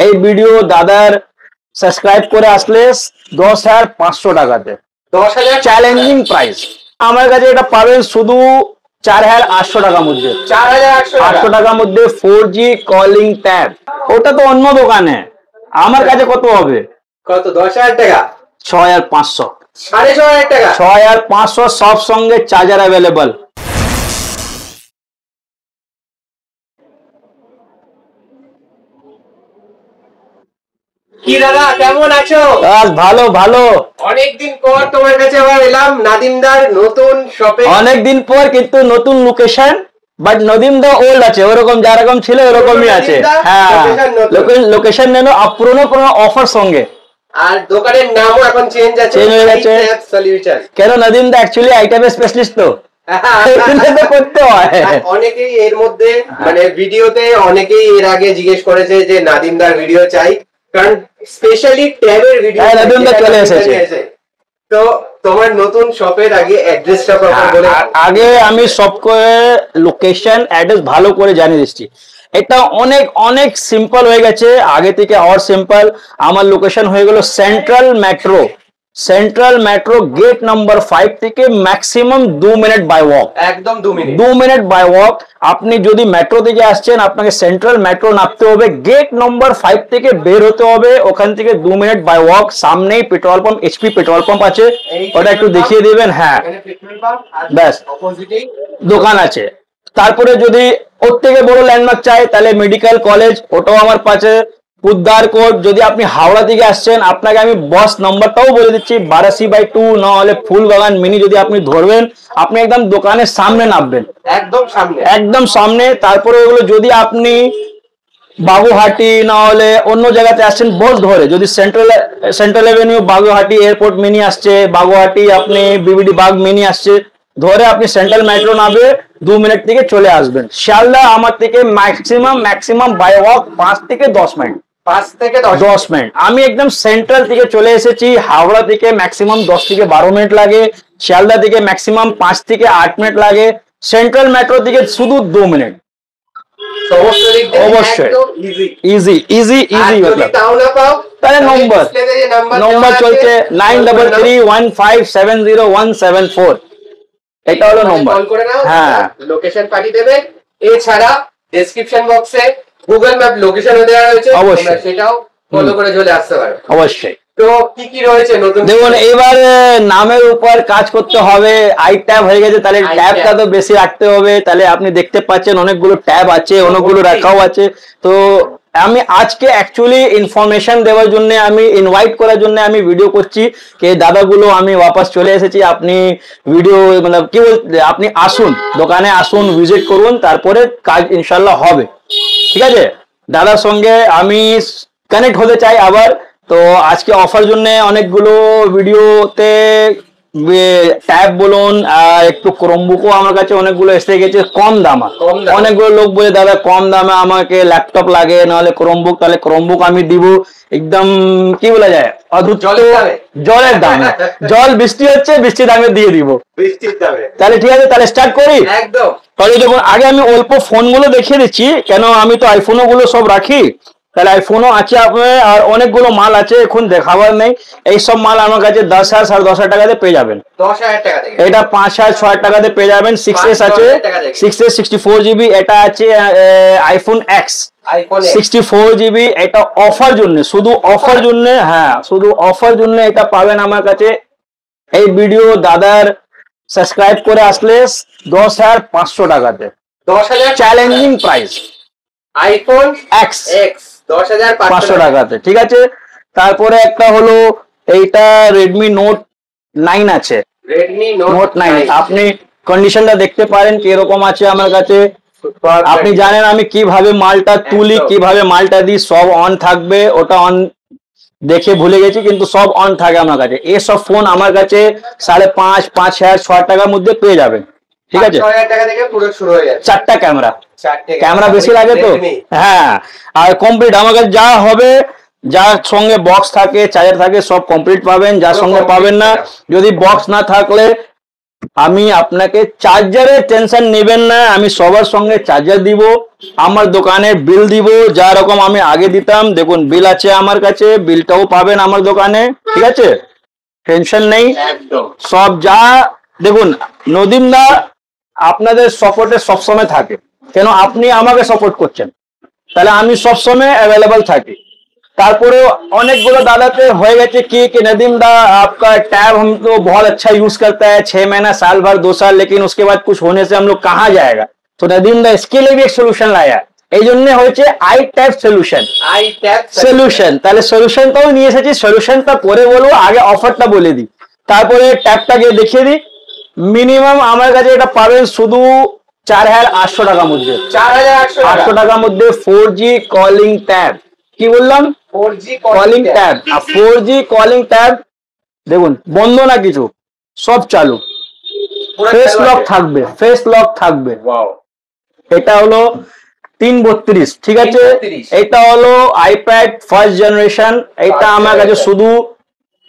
এই ভিডিও দাদার সাবস্ক্রাইব করে আসলে 10,500 টাকাতে 10,000 চ্যালেঞ্জিং প্রাইস। আমার কাছে এটা পাবেন শুধু 4,800 টাকার মধ্যে। 4,800 টাকার মধ্যে 4G কলিং ট্যাব। ওটা তো অন্য দোকানে, আমার কাছে কত হবে? কত? 10,000 টাকা? 6,500। 6,500 টাকা? 6,500 সব সঙ্গে চার্জার অ্যাভেলেবল। কি দাদা কেমন আছো? ভালো ভালো। অনেকদিন পর তোমার কাছে আবার এলাম নাদিমদার নতুন শপে। অনেকদিন পর, কিন্তু নতুন লোকেশন। বাট নদিমদা ওল্ড আছে, ওরকম যেরকম ছিল ওরকমই আছে। হ্যাঁ, লোকেশন নেন পুরোনো পুরোনো অফার সঙ্গে। আর দোকানের নামও এখন চেঞ্জ আছে, চেঞ্জ হয়ে গেছে। সলিউশন। কেন নদিমদা অ্যাকচুয়ালি আইটেমের স্পেশালিস্ট তো করতে হয়। অনেকেই এর মধ্যে মানে ভিডিওতে অনেকেই এর আগে জিজ্ঞেস করেছে যে নাদিমদার ভিডিও চাই, কারণ স্পেশালি ট্যাবের ভিডিও নদিমদা চলে এসেছে। তো তোমার নতুন শপের আগে অ্যাড্রেসটা প্রপার বলে। আগে আমি সব করে লোকেশন অ্যাড্রেস ভালো করে জানিয়ে দিচ্ছি। এটা অনেক অনেক সিম্পল হয়ে গেছে, আগে থেকে আর সিম্পল। আমার লোকেশন হয়ে গেল সেন্ট্রাল মেট্রো গেট নাম্বার 5 থেকে ম্যাক্সিমাম 2 মিনিট বাই ওয়াক। একদম 2 মিনিট বাই ওয়াক। আপনি যদি মেট্রো থেকে আসছেন, আপনাকে সেন্ট্রাল মেট্রো নামতে হবে, গেট নাম্বার 5 থেকে বের হতে হবে, ওখান থেকে 2 মিনিট বাই ওয়াক। সামনেই petrol pump, HP petrol pump আছে, ওটা একটু দেখিয়ে দিবেন। হ্যাঁ, ব্যাস দোকান আছে। তারপরে যদি ওর থেকে বড় ল্যান্ডমার্ক চাই তাহলে মেডিকেল কলেজ, ওটাও আমার পাশে। উদ্ধার কোট। যদি আপনি হাওড়া থেকে আসছেন, আপনাকে আমি বাস নাম্বারটাও বলে দিচ্ছি, 82/2 না হলে ফুলবাগান মিনি যদি আপনি ধরবেন, আপনি একদম দোকানের সামনে নামবেন, একদম সামনে। তারপরে ওগুলো যদি আপনি বাগুহাটি না হলে অন্য জায়গাতে আসছেন বস ধরে, যদি সেন্ট্রাল এভিনিউ বাগুহাটি এয়ারপোর্ট মিনি আসছে, বাগুহাটি আপনি বিবিডি বাগ মিনি আসছে, ধরে আপনি সেন্ট্রাল মেট্রো নামবে, 2 মিনিট থেকে চলে আসবেন। শিয়ালদা আমার থেকে ম্যাক্সিমাম বাই ওয়াক 5 থেকে 10 মিনিট। 10 মিনিট। আমি একদম সেন্ট্রাল থেকে চলে এসেছি। হাওড়া থেকে ম্যাক্সিমাম 10 থেকে 12 মিনিট লাগে, শিয়ালদা থেকে ম্যাক্সিমাম 5 থেকে 8 মিনিট লাগে, সেন্ট্রাল মেট্রো থেকে শুধু 2 মিনিট। অবশ্যই ইজি ইজি ইজি। তাহলে নম্বর চলছে 9331570174। এটা হলো নম্বর। হ্যাঁ, লোকেশন পাঠিয়ে দেবে। এছাড়া ডেসক্রিপশন বক্সে গুগল ম্যাপ লোকেশন দেওয়া রয়েছে, অবশ্যই সেটাও ফলো করে চলে আসতে পারো। অবশ্যই। তো কি কি রয়েছে নতুন? দেখুন, এবার নামের উপর কাজ করতে হবে। আই ট্যাব হয়ে গেছে, তাহলে ট্যাবটা তো বেশি রাখতে হবে। তাহলে আপনি দেখতে পাচ্ছেন অনেকগুলো ট্যাব আছে, অনেকগুলো রাখাও আছে। তো আমি আজকে অ্যাকচুয়ালি ইনফরমেশন দেওয়ার জন্য, আমি ইনভাইট করার জন্য আমি ভিডিও করছি যে দাদাগুলো আমি ওয়াপাস চলে এসেছি। আপনি ভিডিও মানে কি বলতে, আপনি আসুন, দোকানে আসুন, ভিজিট করুন, তারপরে কাজ ইনশাল্লাহ হবে। ঠিক আছে, দাদার সঙ্গে আমি কানেক্ট হতে চাই আবার। তো আজকে অফার জন্য অনেকগুলো ভিডিওতে ট্যাব বলুন, আর একটু ক্রোমবুকও আমার কাছে অনেকগুলো এসে গেছে কম দামে। অনেকগুলো লোক বলে দাদা কম দামে আমাকে ল্যাপটপ লাগে, নাহলে ক্রোমবুক, তাহলে ক্রোমবুক আমি দিব একদম কি বলা যায় অদ্ভুত জলের দামে। জল বৃষ্টি হচ্ছে, বৃষ্টির দামে দিয়ে দিব, বৃষ্টির দামে। তাহলে ঠিক আছে, তাহলে স্টার্ট করি একদম। তাহলে দেখুন, আগে আমি অল্প ফোনগুলো দেখিয়ে দিচ্ছি, কেন আমি তো আইফোনও গুলো সব রাখি। তাহলে আইফোনও আছে আপনার, আর অনেকগুলো মাল আছে, এখন দেখাবার নেই। এইসব মাল আমার কাছে 10,000 10,500 টাকাতে পেয়ে যাবেন। 10,000 টাকা থেকে এটা 5,000 6,000 টাকাতে পেয়ে যাবেন। 6s আছে, 6s 64GB। এটা আছে আইফোন এক্স 64GB। এটা অফার জন্য, শুধু অফার জন্য। হ্যাঁ, শুধু অফার জন্য এটা পাবেন আমার কাছে। এই ভিডিও দাদার সাবস্ক্রাইব করে আসলে 10,500 টাকাতে 10,000 চ্যালেঞ্জিং প্রাইস। আইফোন এক্স 10,500 টাকাতে। ঠিক আছে, তারপরে একটা হলো এইটা রেডমি নোট 9 আছে, রেডমি নোট 9। আপনি কন্ডিশনটা দেখতে পারেন কি এরকম আছে আমার কাছে। আপনি জানেন আমি কিভাবে মালটা তুলি, কিভাবে মালটা দিই, সব অন থাকবে। ওটা অন দেখে ভুলে গেছি, কিন্তু সব অন থাকে আমার কাছে। এসব ফোন আমার কাছে 5,500 5,000 6,000 টাকার মধ্যে পেয়ে যাবেন। ঠিক আছে, 6,000 টাকা থেকে পুরো শুরু হয়ে যাচ্ছে। 4টা ক্যামেরা বেশি লাগে তো। হ্যাঁ, আর কমপ্লিট আমার কাছে যা হবে, যার সঙ্গে বক্স থাকে, চার্জার থাকে, সব কমপ্লিট পাবেন। যার সঙ্গে পাবেন না, যদি বক্স না থাকলে আমি আপনাকে চার্জারের টেনশন নেবেন না, আমি সবার সঙ্গে চার্জার দিব, আমার দোকানের বিল দিব যা রকম আমি আগে দিতাম। দেখুন বিল আছে আমার কাছে, বিলটাও পাবেন আমার দোকানে, ঠিক আছে, টেনশন নেই। একদম সব যা দেখুন নদীম দা আপনাদের সাপোর্টে সবসময় থাকে, কেন আপনি আমাকে সাপোর্ট করছেন, তাহলে আমি সবসময় অ্যাভেলেবল থাকি। तारपुरे अनेक गुलो दादाते हो गए कि नदीम दा आपका टैब हम तो बहुत अच्छा यूज करता है 6 महीना साल भर 2 साल, लेकिन उसके बाद कुछ होने से हम लोग कहाँ जाएगा। तो नदीम दा इसके लिए भी एक सोल्यूशन लाया, এই জন্য হয়েছে I tab solution. I tab solution, তাহলে সলিউশনটাও নিয়ে এসেছি, সলিউশনটা পরে বলবো, আগে অফারটা বলে দিই, তারপরে ট্যাবটাকে দেখিয়ে দিই। মিনিমাম আমার কাছে এটা পাবেন শুধু 4800 টাকার মধ্যে, 4800 টাকার মধ্যে 4G কলিং ট্যাব। কি বললাম? 4G calling tab. আর 4G কলিং ট্যাব দেখুন বন্ধ না কিছু, সব চালু, ফেস লক থাকবে, ফেস লক থাকবে। এটা হলো 332, ঠিক আছে। এটা হলো আইপ্যাড ফার্স্ট জেনারেশন, এটা আমার কাছে শুধু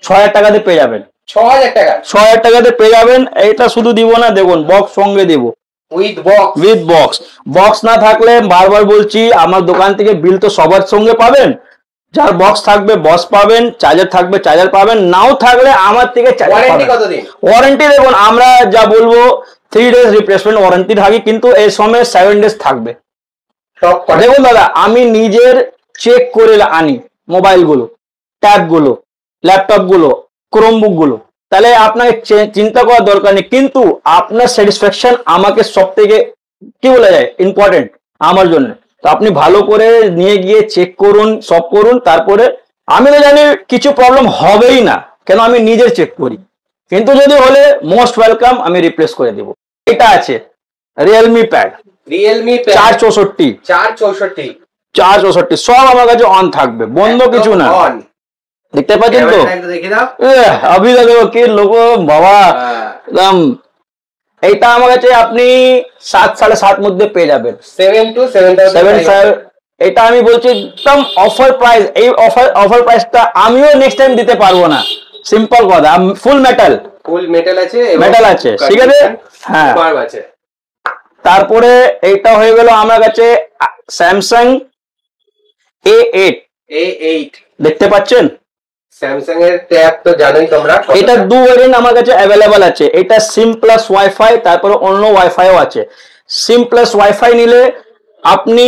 6000 টাকাতে পেয়ে যাবেন। 6000 টাকা, 6000 টাকাতে পেয়ে যাবেন। এটা শুধু দিব না, দেখুন বক্স সঙ্গে দেবো, with box, with box. Box না থাকলে বারবার বলছি আমার দোকান থেকে বিল তো সবার সঙ্গে পাবেন, যার বক্স থাকবে বক্স পাবেন, চার্জার থাকবে চার্জার পাবেন, নাও থাকলে আমার থেকে ওয়ারেন্টি কতদিন? ওয়ারেন্টি দেখুন আমরা যা বলবো 3 days রিপ্লেসমেন্ট ওয়ারেন্টি থাকে, কিন্তু এই সময় 7 days থাকবে। দেখুন দাদা আমি নিজের চেক করে আনি মোবাইল গুলো, ট্যাব গুলো, ল্যাপটপ গুলো, ক্রোমবুক গুলো, তাহলে আপনাকে চিন্তা করার দরকার নেই, কিন্তু আপনার স্যাটিসফ্যাকশন আমাকে সব থেকে কি বলা যায় ইম্পর্টেন্ট আমার জন্য। তো আপনি ভালো করে নিয়ে গিয়ে চেক করুন, সব করুন, তারপরে আমি তো জানি কিছু প্রবলেম হবেই না, কেন আমি নিজের চেক করি, কিন্তু যদি হলে মোস্ট ওয়েলকাম, আমি রিপ্লেস করে দেব। এটা আছে রিয়েলমি প্যাড, রিয়েলমি 464, 464 সব আমার কাছে অন থাকবে, বন্ধ কিছু না। দেখতে পাচ্ছেন তো? अभी देखो कि लोगो বাবা একদম। এইটা আমার কাছে আপনি 7 7.5 মধ্যে পেয়ে যাবেন, 7 to 7.5। এটা আমি বলছি একদম অফার প্রাইস, এই অফার প্রাইসটা আমিও নেক্সট টাইম দিতে পারবো না, সিম্পল কথা। ফুল মেটাল, ফুল মেটাল আছে, মেটাল আছে, ঠিক আছে, হ্যাঁ আছে। তারপরে এইটা হয়ে গেল আমার কাছে স্যামসাং A8, দেখতে পাচ্ছেন স্যামসাং এর ট্যাব তো জানোই তোমরা। এটা 2 ভেরিয়েন্ট আমার কাছে अवेलेबल আছে, এটা সিম প্লাস ওয়াইফাই, তারপরে অন্য ওয়াইফাইও আছে। সিম প্লাস ওয়াইফাই নিলে আপনি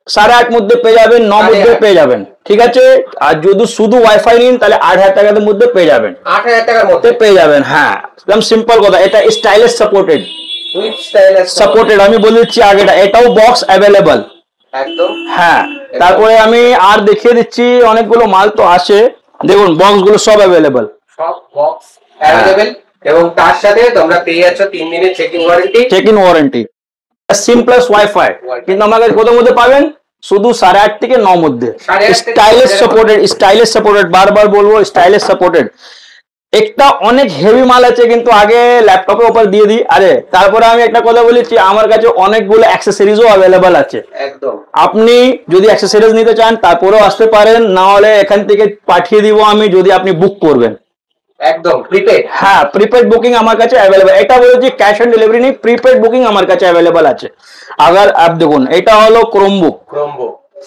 8.5 মধ্যে পেয়ে যাবেন, 9 মধ্যে পেয়ে যাবেন, ঠিক আছে। আর যদি শুধু ওয়াইফাই নিন তাহলে 8000 টাকার মধ্যে পেয়ে যাবেন, 8000 টাকার মধ্যে পেয়ে যাবেন, হ্যাঁ একদম সিম্পল কথা। এটা stylish supported, with stylish supported, আমি বলে দিচ্ছি আগেটা, এটাও বক্স अवेलेबल একদম, হ্যাঁ। তারপরে আমি আর দেখিয়ে দিচ্ছি, অনেকগুলো মাল তো আসে, দেখুন বক্স গুলো সব अवेलेबल, সব বক্স अवेलेबल, এবং তার সাথে তোমরা পেয়ে যাচ্ছ 3 দিনের চেকিং ওয়ারেন্টি, চেকিং ওয়ারেন্টি। সিম প্লাস ওয়াইফাই কিন্তু আমাদের কত মধ্যে পাবেন? শুধু 8.5 থেকে 9 মধ্যে, স্টাইলিশ সাপোর্টেড, স্টাইলিশ সাপোর্টেড, বারবার বলবো স্টাইলিশ সাপোর্টেড। একটা অনেক হেভি মাল আছে, কিন্তু আগে ল্যাপটপের উপর দিয়ে দিই। আরে তারপরে আমি একটা কথা বলেছি, আমার কাছে অনেকগুলো অ্যাক্সেসরিজও अवेलेबल আছে একদম। আপনি যদি অ্যাক্সেসরিজ নিতে চান তারপরেও আসতে পারেন, না হলে এখান থেকে পাঠিয়ে দিব আমি, যদি আপনি বুক করবেন একদম প্রিপেড। হ্যাঁ প্রিপেড বুকিং আমার কাছে अवेलेबल, এটা বলেছি ক্যাশ অন ডেলিভারি নেই, প্রিপেড বুকিং আমার কাছে अवेलेबल আছে। আবার आप দেখুন এটা হলো Chromebook,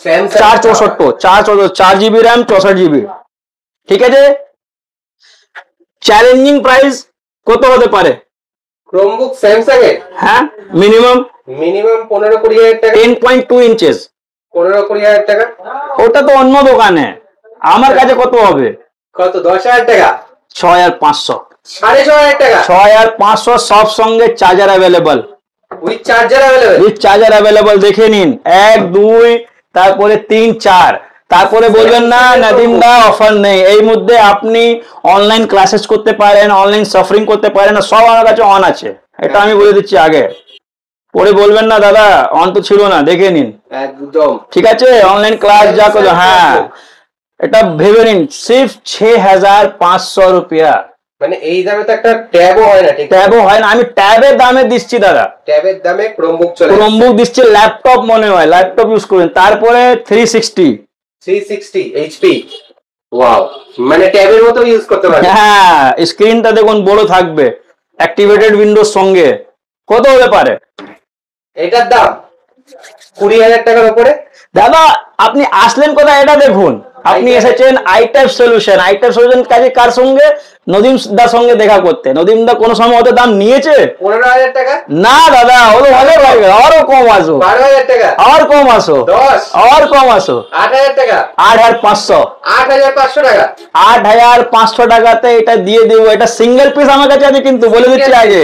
Samsung 464, 4GB RAM 64GB, ঠিক আছে। চ্যালেঞ্জিং প্রাইস কত হতে পারে ক্রোমবুক স্যামসাং এর? হ্যাঁ মিনিমাম 15-20 টাকা, 10.2 ইঞ্চেস 15-20 টাকা। ওটা তো অন্য দোকানে, আমার কাছে কত হবে? কত? 10,000 টাকা, 6500, 6500 টাকা, 6500 সব সঙ্গে charger available, with charger available, with charger available. দেখে নিন 1 2 তারপরে 3 4, তারপরে বলবেন না নাদিম দা অফার নেই। এই মধ্যে আপনি অনলাইন ক্লাসেস করতে পারেন, অনলাইন সাফারিং করতে পারেন, সব আমার কাছে অন আছে, এটা আমি বলে দিচ্ছি আগে। পরে বলবেন না দাদা অন তো ছিল না, দেখে নিন একদম, ঠিক আছে। অনলাইন ক্লাস যা করো, হ্যাঁ এটা ভেবে নিন, সির্ফ 6500 রুপিয়া, মানে এই দামে তো একটা ট্যাবও হয় না, ঠিক ট্যাবও হয় না। আমি ট্যাবের দামে দিচ্ছি দাদা, ট্যাবের দামে ক্রোমবুক চলে, ক্রোমবুক দিচ্ছে, ল্যাপটপ মনে হয়, ল্যাপটপ ইউজ করবেন। তারপরে 360 এইচপি, ওয়াও, মানে ট্যাবের মতো ইউজ করতে পারবেন, হ্যাঁ স্ক্রিনটা দেখুন বড় থাকবে, অ্যাক্টিভেটেড উইন্ডোজ সঙ্গে কত হতে পারে? এটার দাম 20,000 টাকার উপরে। দাদা আপনি আসলেন কোথায় এটা দেখুন, আপনি এসেছেন আইটাইপ সলিউশন। আইটাইপ সলিউশন কাজে কার সঙ্গে? নদীম দার সঙ্গে দেখা করতে। নদীম দা কোনো সময় ওদের দাম নিয়েছে? 15,000 টাকা না দাদা, ও তো ভালো লাগবে, আরো কম আসো। 12,000 টাকা আর কম আসো, 10 আর কম আসো। 8,000 টাকা 8,500। 8,500 টাকা 8,500 টাকাতে এটা দিয়ে দেবো। এটা সিঙ্গেল পিস আমার কাছে আছে কিন্তু, বলে দিচ্ছি আগে।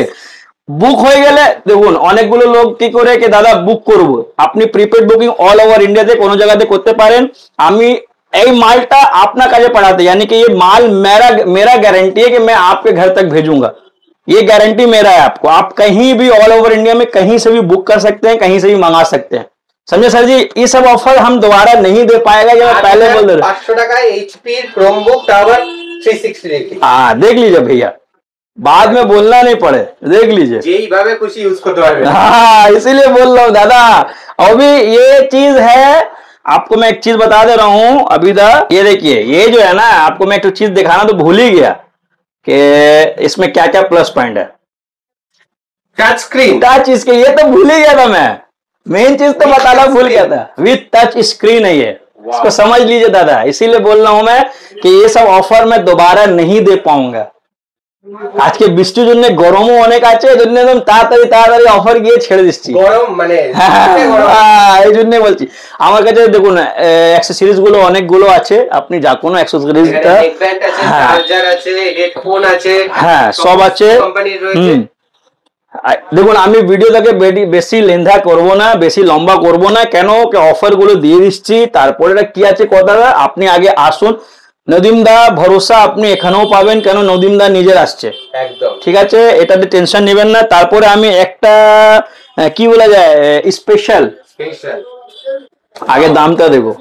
বুক হয়ে গেলে দেখুন, অনেকগুলো লোক কি করে কি দাদা বুক করব, আপনি prepaid booking all over India কোনো জায়গাতে করতে পারেন। আমি এই मालটা আপনার কাছে পাঠাতে, यानी कि ये माल मेरा गारंटी है कि मैं आपके घर तक भेजूंगा। ये गारंटी मेरा है आपको। आप कहीं भी ऑल ओवर इंडिया में कहीं से भी बुक कर सकते हैं, कहीं से भी मंगा सकते हैं। समझे सर जी? ये सब ऑफर हम दोबारा नहीं दे पाएगा, ये मैं पहले बोल दे रहा हूं। 500 টাকায় এইচপি ক্রোমবুক টাওয়ার 360 দেখি। हाँ देख लीजिए भैया, बाद में बोलना नहीं पड़े, देख लीजिए। যেইভাবে খুশি ইউজ করতে পারবেন। हाँ इसीलिए बोल रहा हूँ दादा। अभी ये चीज है, आपको मैं एक चीज बता दे रहा हूँ अभी दा। ये देखिए, ये जो है ना, आपको मैं एक चीज दिखाना तो भूल ही गया कि इसमें क्या क्या प्लस पॉइंट है। टच स्क्रीन, टच इसके, ये तो भूल ही गया था मैं, मेन चीज तो बताना भूल गया था। विथ टच स्क्रीन है ये, इसको समझ लीजिए दादा। इसीलिए बोल रहा हूं मैं कि ये सब ऑफर मैं दोबारा नहीं दे पाऊंगा। আজকে বৃষ্টির জন্য গরমও অনেক আছে, এই জন্য একদম তাড়াতাড়ি অফার গিয়ে ছেড়ে দিচ্ছি। গরম মানে এই জন্য বলছি, আমার কাছে দেখুন অ্যাক্সেসরিজ গুলো অনেকগুলো আছে। আপনি যা কোনো অ্যাক্সেসরিজ, নেকব্যান্ড আছে, চার্জার আছে, হেডফোন আছে, হ্যাঁ সব আছে কোম্পানির রয়েছে। দেখুন আমি ভিডিওটাকে বেশি লেন্থা করব না, বেশি লম্বা করব না, কেন কি অফার গুলো দিয়ে দিচ্ছি। তারপরে কি আছে কথাটা, আপনি আগে আসুন। নদীম দা ভরসা আপনি এখানেও পাবেন, কেন নদীম দা নিজের আসছে একদম ঠিক আছে, এটাতে টেনশন নেবেন না। তারপরে আমি একটা কি বলা যায় স্পেশাল, আগে দামটা দেবো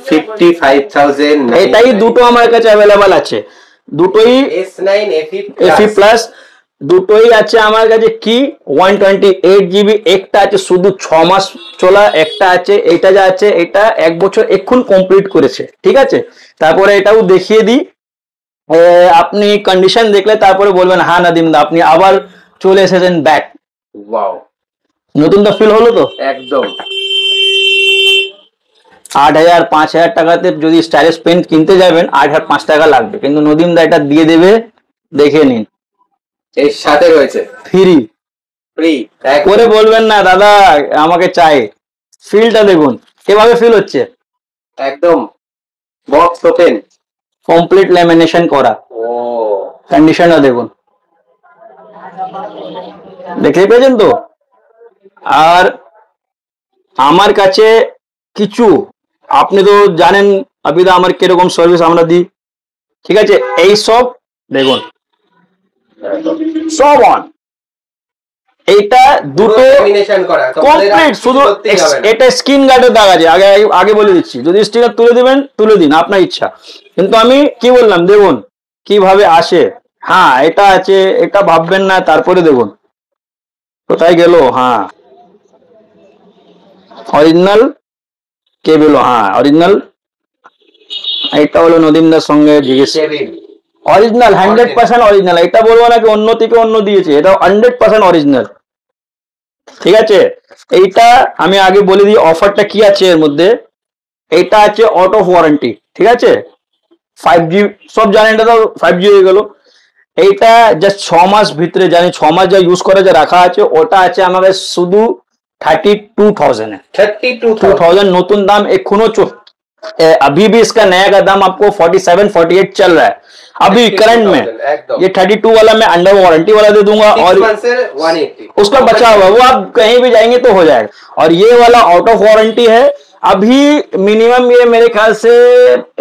55,000। এটাই দুটো আমার কাছে অ্যাভেলেবল আছে, দুটোই S9 FE প্লাস, দুটোই আছে আমার কাছে। কি 128 GB, একটা আছে শুধু 6 মাস চলা, একটা আছে এটা যা আছে এটা 1 বছর এখন কমপ্লিট করেছে ঠিক আছে। তারপরে এটাও দেখিয়ে দিই, আপনি কন্ডিশন দেখলে তারপরে বলবেন হ্যাঁ নাদিম দা আপনি আবার চলে এসেছেন ব্যাক। ওয়াও, নতুন তো ফিল হলো তো একদম। 8,000 5,000 টাকাতে যদি স্টাইলিশ পেন কিনতে যাবেন 8,500 টাকা লাগবে, কিন্তু নদীম দা এটা দিয়ে দেবে, দেখে নিন। এর সাথে রয়েছে ফ্রি, ফ্রি করে বলবেন না দাদা আমাকে চাই। ফিলটা দেখুন কিভাবে ফিল হচ্ছে, একদম বক্স ওপেন, কমপ্লিট ল্যামিনেশন করা। ও কন্ডিশনটা দেখুন, দেখতে পেয়েছেন তো। আর আমার কাছে কিছু, আপনি তো জানেন আবিদা আমার কিরকম সার্ভিস আমরা দিই ঠিক আছে। এই সব দেখুন সব অন, এইটা দুটো কমপ্লিট, শুধু এটা স্ক্রিন গার্ডের দাগ আছে। আগে আগে বলে দিচ্ছি, যদি স্টিকার তুলে দিবেন তুলে দিন আপনার ইচ্ছা, কিন্তু আমি কি বললাম দেখুন কিভাবে আসে। হ্যাঁ এটা আছে, এটা ভাববেন না। তারপরে দেখুন কোথায় গেল, হ্যাঁ অরিজিনাল কেবল, হ্যাঁ অরিজিনাল। এটা হলো নদীমদার সঙ্গে জিজ্ঞেস, অরিজিনাল 100% অরিজিনাল। এটা বলবো না কি অন্য থেকে অন্য দিয়েছে, এটা 100% অরিজিনাল ঠিক আছে। এইটা আমি আগে বলে দিই অফারটা কি আছে এর মধ্যে। এটা আছে আউট অফ ওয়ারেন্টি ঠিক আছে, 5G সব জানেন, এটা তো 5G হয়ে গেল। এইটা জাস্ট 6 মাস ভিতরে, জানি 6 মাস যা ইউজ করে যা রাখা আছে ওটা আছে আমাদের শুধু 32,000 है। 32,000 नतून दाम एखुनो अभी भी इसका नया का दाम आपको 47-48 चल रहा है अभी करंट में। ये 32 वाला मैं अंडर वारंटी वाला दे दूंगा, और उसका बचा हुआ वो आप कहीं भी जाएंगे तो हो जाएगा। और ये वाला आउट ऑफ वारंटी है अभी, मिनिमम ये मेरे ख्याल से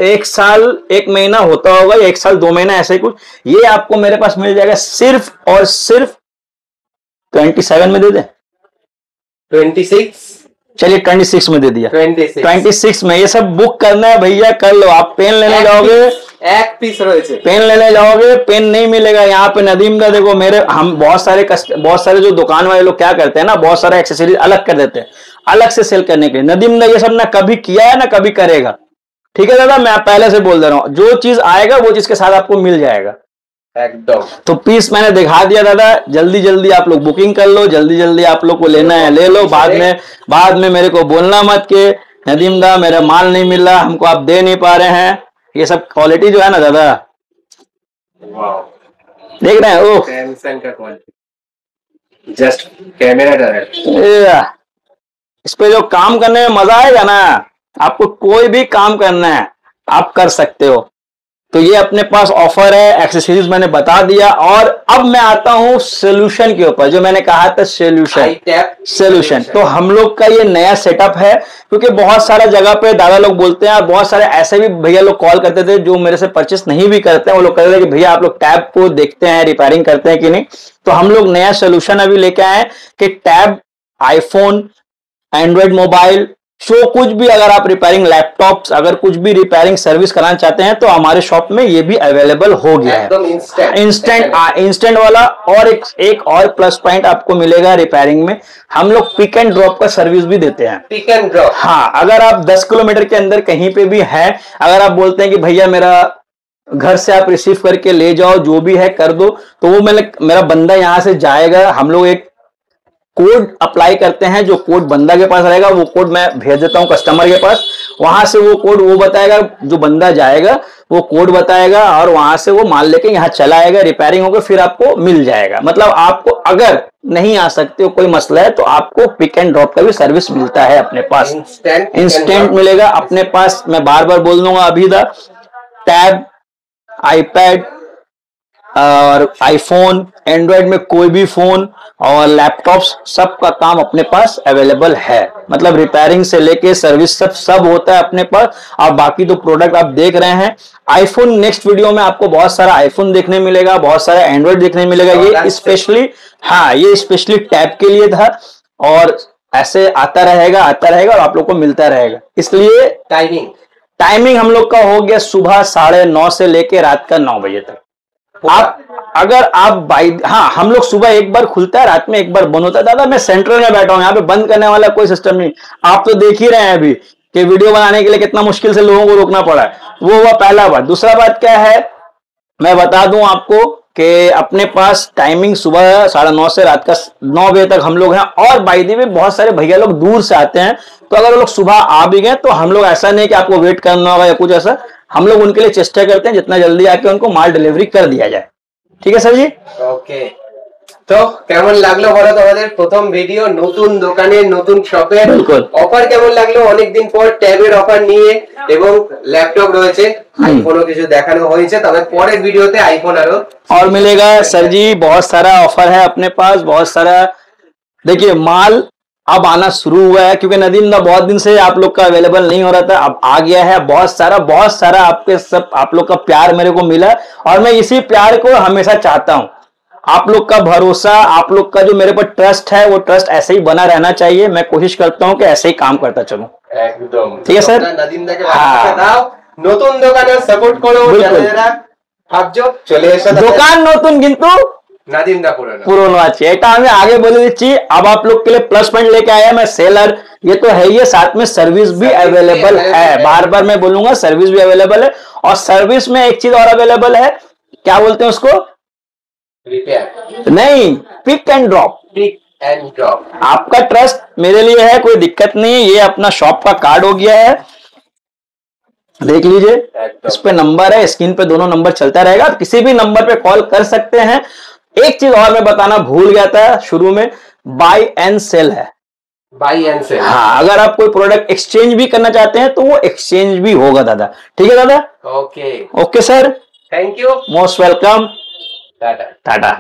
1 साल 1 महीना होता होगा, 1 साल 2 महीना ऐसे कुछ। ये आपको मेरे पास मिल जाएगा सिर्फ और सिर्फ 27 में दे दें, 26 चलिए 26 में दे दिया। 26 में ये सब बुक करना है भैया, कर लो। आप पेन लेने जाओगे, एक पीस रहे पेन लेने जाओगे पेन नहीं मिलेगा यहाँ पे। नदीम का देखो, मेरे हम बहुत सारे जो दुकान वाले लोग क्या करते हैं ना, बहुत सारे एक्सेसरीज अलग कर देते हैं अलग से सेल करने के लिए। नदीम ने ये सब ना कभी किया है ना कभी करेगा ठीक है दादा। मैं पहले से बोल दे रहा हूँ, जो चीज आएगा वो चीज के साथ आपको मिल जाएगा एकदम। तो पीस मैंने दिखा दिया दादा, जल्दी जल्दी आप लोग बुकिंग कर लो, जल्दी जल्दी आप लोग को लेना है ले लो, बाद में मेरे को बोलना मत के नदीम दा मेरा माल नहीं मिल रहा, हमको आप दे नहीं पा रहे हैं। ये सब क्वालिटी जो है ना दादा, देख रहे हैं ओ सैमसंग का क्वालिटी, जस्ट कैमरा डायरेक्ट। इस पे जो काम करने में मजा आएगा ना, आपको कोई भी काम करना है आप कर सकते हो। तो ये अपने पास ऑफर है, एक्सेसरीज मैंने बता दिया। और अब मैं आता हूं सोल्यूशन के ऊपर, जो मैंने कहा था सोल्यूशन। तो हम लोग का ये नया सेटअप है, क्योंकि बहुत सारा जगह पे दादा लोग बोलते हैं और बहुत सारे ऐसे भी भैया लोग कॉल करते थे जो मेरे से परचेस नहीं भी करते हैं, वो लोग कहते थे कि भैया आप लोग टैब को देखते हैं, रिपेयरिंग करते हैं कि नहीं। तो हम लोग नया सोल्यूशन अभी लेके आए हैं कि टैब, आईफोन, एंड्रॉइड मोबाइल, जो कुछ भी अगर आप रिपेयरिंग लैपटॉप्स, अगर कुछ भी रिपेयरिंग सर्विस कराना चाहते हैं तो हमारे शॉप में ये भी अवेलेबल हो गया है, इंस्टेंट वाला। और एक और प्लस पॉइंट आपको मिलेगा रिपेयरिंग में, हम लोग पिक एंड ड्रॉप का सर्विस भी देते हैं। पिक एंड ड्रॉप, हाँ, अगर आप 10 किलोमीटर के अंदर कहीं पे भी हैं, अगर आप बोलते हैं कि भैया मेरा घर से आप रिसीव करके ले जाओ, जो भी है कर दो, तो वो मेरा बंदा यहां से जाएगा, हम लोग एक कोड अप्लाई करते हैं, जो कोड बंदा के पास रहेगा वो कोड मैं भेज देता हूं कस्टमर के पास, वहां से वो कोड वो बताएगा, जो बंदा जाएगा वो कोड बताएगा और वहां से वो माल लेके यहाँ चला आएगा, रिपेयरिंग होकर फिर आपको मिल जाएगा। मतलब आपको अगर नहीं आ सकते हो, कोई मसला है, तो आपको पिक एंड ड्रॉप का भी सर्विस मिलता है अपने पास, इंस्टेंट मिलेगा अपने पास। मैं बार बार बोल दूंगा अभी दा, टैब, आईपैड और आईफोन, एंड्रॉइड में कोई भी फोन और लैपटॉप्स, सबका काम अपने पास अवेलेबल है। मतलब रिपेयरिंग से लेके सर्विस सब होता है अपने पास। और बाकी तो प्रोडक्ट आप देख रहे हैं। आईफोन नेक्स्ट वीडियो में आपको बहुत सारा आईफोन देखने मिलेगा, बहुत सारा एंड्रॉइड देखने मिलेगा। ये स्पेशली, हाँ, ये स्पेशली टैब के लिए था और ऐसे आता रहेगा और आप लोग को मिलता रहेगा। इसलिए टाइमिंग हम लोग का हो गया सुबह 9:30 से लेके रात का 9 बजे तक। हाँ, हम लोग सुबह एक बार खुलता है, रात में एक बार बंद होता है। दादा मैं सेंट्रल में बैठा हूं, यहाँ पे बंद करने वाला कोई सिस्टम नहीं। आप तो देख ही रहे हैं अभी कि वीडियो बनाने के लिए कितना मुश्किल से लोगों को रोकना पड़ा है। वो हुआ पहला बात। दूसरा बात क्या है, मैं बता दूं आपको कि अपने पास टाइमिंग सुबह 9:30 से रात का 9 बजे तक हम लोग हैं। और बाय द वे बहुत सारे भैया लोग दूर से आते हैं, तो अगर वो लोग सुबह आ भी गए तो हम लोग ऐसा नहीं कि आपको वेट करना होगा या कुछ ऐसा, हम लोग उनके लिए चेष्टा करते हैं जितना जल्दी आके उनको माल डिलीवरी कर दिया जाए। ठीक है सर जी? ओके, তো কেমন লাগলো বলো তোমাদের প্রথম ভিডিও নতুন দোকানে নতুন শপে? অফার কেমন লাগলো? অনেকদিন পর ট্যাবের অফার নিয়ে এবং ল্যাপটপ রয়েছে, আইফোনও কিছু দেখানো হয়েছে, তবে পরের ভিডিওতে আইফোন আরো और मिलेगा सर जी। बहुत सारा ऑफर है अपने पास, बहुत सारा। देखिए माल अब आना शुरू हुआ है, क्योंकि नदीम दा बहुत दिन से आप लोग का अवेलेबल नहीं हो रहा था, अब आ गया है। बहुत सारा आपके सब आप लोग का प्यार मेरे को मिला और मैं इसी प्यार को हमेशा चाहता हूं। आप लोग का भरोसा, आप लोग का जो मेरे पर ट्रस्ट है, वो ट्रस्ट ऐसे ही बना रहना चाहिए। मैं कोशिश करता हूं कि ऐसे ही काम करता चलूं। एकदम ठीक है सर। नदीम दा के দাও, নতুন দোকানে সাপোর্ট করো, যারা ভাবছো চলে এসো। দোকান নতুন কিন্তু নাদিম দা পুরনো আছে, এটা আমি আগে বলে দিচ্ছি। अब आप लोग के लिए प्लस पॉइंट लेके आया मैं सेलर, ये तो है, ये साथ में सर्विस भी अवेलेबल है। बार बार मैं बोलूंगा, सर्विस भी अवेलेबल है। और सर्विस में एक चीज और अवेलेबल है, क्या बोलते हैं उसको? रिपेयर नहीं, pick and drop. Pick and drop. आपका ट्रस्ट मेरे लिए है, कोई दिक्कत नहीं। ये अपना शॉप का कार्ड हो गया है, देख लीजिए, इस पे नंबर है, स्क्रीन पे दोनों नंबर चलता रहेगा, आप किसी भी नंबर पे कॉल कर सकते हैं। एक चीज और मैं बताना भूल गया था शुरू में, बाय एंड सेल है। बाय एंड सेल, हाँ, अगर आप कोई प्रोडक्ट एक्सचेंज भी करना चाहते हैं तो वो एक्सचेंज भी होगा दादा। ठीक है दादा? Okay sir, thank you, most welcome, Tata Tata.